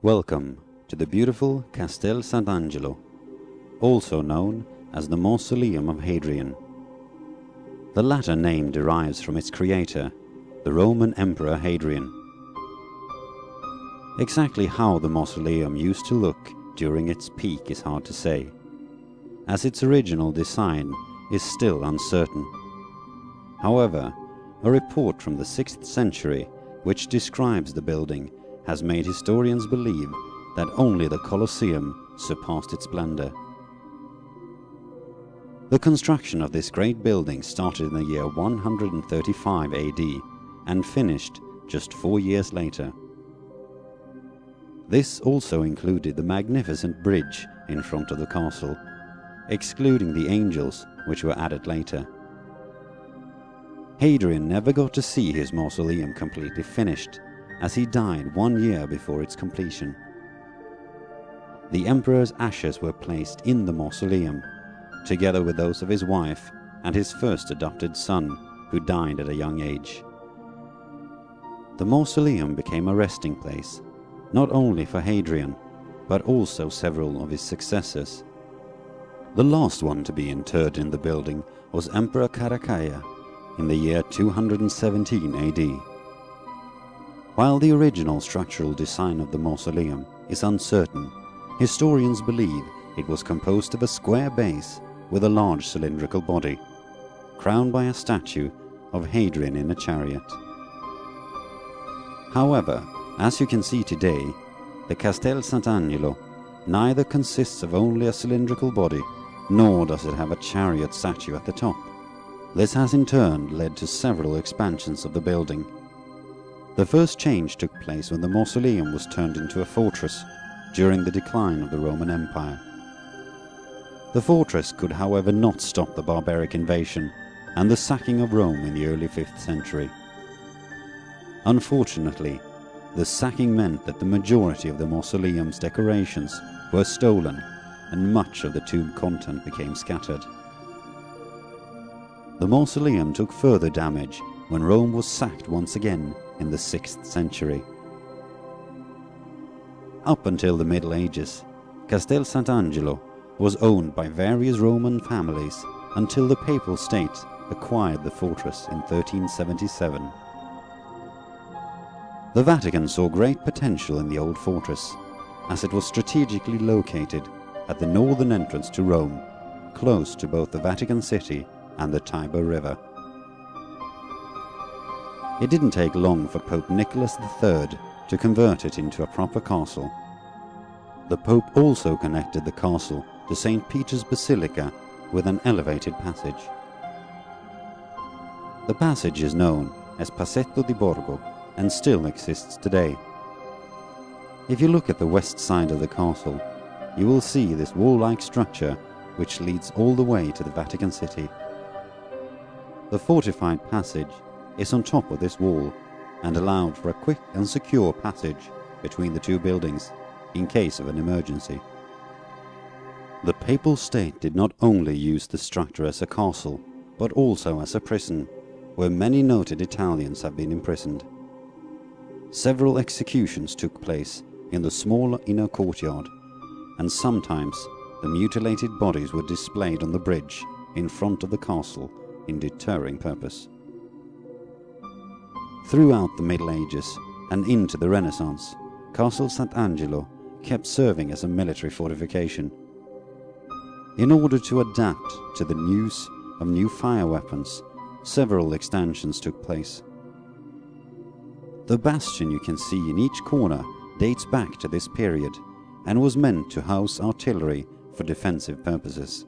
Welcome to the beautiful Castel Angelo, also known as the Mausoleum of Hadrian. The latter name derives from its creator, the Roman Emperor Hadrian. Exactly how the mausoleum used to look during its peak is hard to say, as its original design is still uncertain. However, a report from the 6th century which describes the building has made historians believe that only the Colosseum surpassed its splendor. The construction of this great building started in the year 135 AD and finished just 4 years later. This also included the magnificent bridge in front of the castle, excluding the angels which were added later. Hadrian never got to see his mausoleum completely finished, as he died 1 year before its completion. The emperor's ashes were placed in the mausoleum, together with those of his wife and his first adopted son, who died at a young age. The mausoleum became a resting place, not only for Hadrian, but also several of his successors. The last one to be interred in the building was Emperor Caracalla in the year 217 AD. While the original structural design of the mausoleum is uncertain, historians believe it was composed of a square base with a large cylindrical body, crowned by a statue of Hadrian in a chariot. However, as you can see today, the Castel Sant'Angelo neither consists of only a cylindrical body, nor does it have a chariot statue at the top. This has in turn led to several expansions of the building. The first change took place when the mausoleum was turned into a fortress during the decline of the Roman Empire. The fortress could, however, not stop the barbaric invasion and the sacking of Rome in the early 5th century. Unfortunately, the sacking meant that the majority of the mausoleum's decorations were stolen and much of the tomb content became scattered. The mausoleum took further damage when Rome was sacked once again in the 6th century. Up until the Middle Ages, Castel Sant'Angelo was owned by various Roman families until the Papal State acquired the fortress in 1377. The Vatican saw great potential in the old fortress, as it was strategically located at the northern entrance to Rome, close to both the Vatican City and the Tiber River. It didn't take long for Pope Nicholas III to convert it into a proper castle. The Pope also connected the castle to St. Peter's Basilica with an elevated passage. The passage is known as Passetto di Borgo and still exists today. If you look at the west side of the castle, you will see this wall-like structure which leads all the way to the Vatican City. The fortified passage is on top of this wall and allowed for a quick and secure passage between the two buildings in case of an emergency. The Papal State did not only use the structure as a castle, but also as a prison, where many noted Italians have been imprisoned. Several executions took place in the smaller inner courtyard, and sometimes the mutilated bodies were displayed on the bridge in front of the castle in deterring purpose. Throughout the Middle Ages and into the Renaissance, Castel Sant'Angelo kept serving as a military fortification. In order to adapt to the use of new fire weapons, several extensions took place. The bastion you can see in each corner dates back to this period and was meant to house artillery for defensive purposes.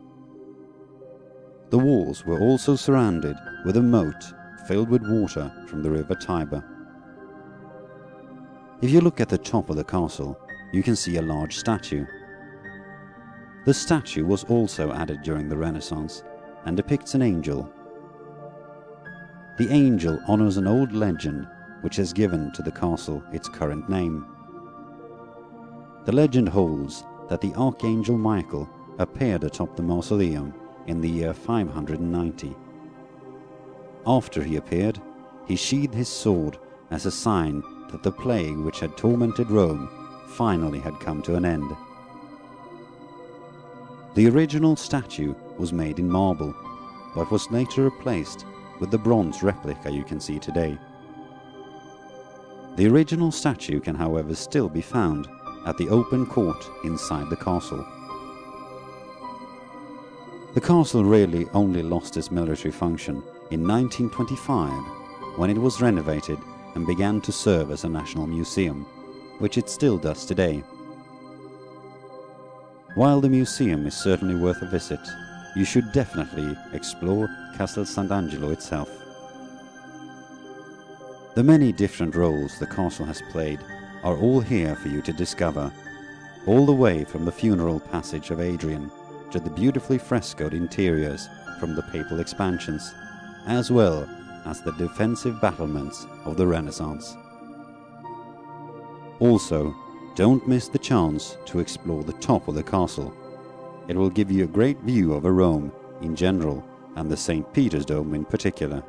The walls were also surrounded with a moat filled with water from the river Tiber. If you look at the top of the castle, you can see a large statue. The statue was also added during the Renaissance and depicts an angel. The angel honors an old legend which has given to the castle its current name. The legend holds that the Archangel Michael appeared atop the mausoleum in the year 590. After he appeared, he sheathed his sword as a sign that the plague which had tormented Rome finally had come to an end. The original statue was made in marble, but was later replaced with the bronze replica you can see today. The original statue can, however, still be found at the open court inside the castle. The castle really only lost its military function in 1925, when it was renovated and began to serve as a national museum, which it still does today. While the museum is certainly worth a visit, you should definitely explore Castel Sant'Angelo itself. The many different roles the castle has played are all here for you to discover, all the way from the funeral passage of Adrian to the beautifully frescoed interiors from the papal expansions, as well as the defensive battlements of the Renaissance. Also, don't miss the chance to explore the top of the castle. It will give you a great view over Rome in general and the St. Peter's Dome in particular.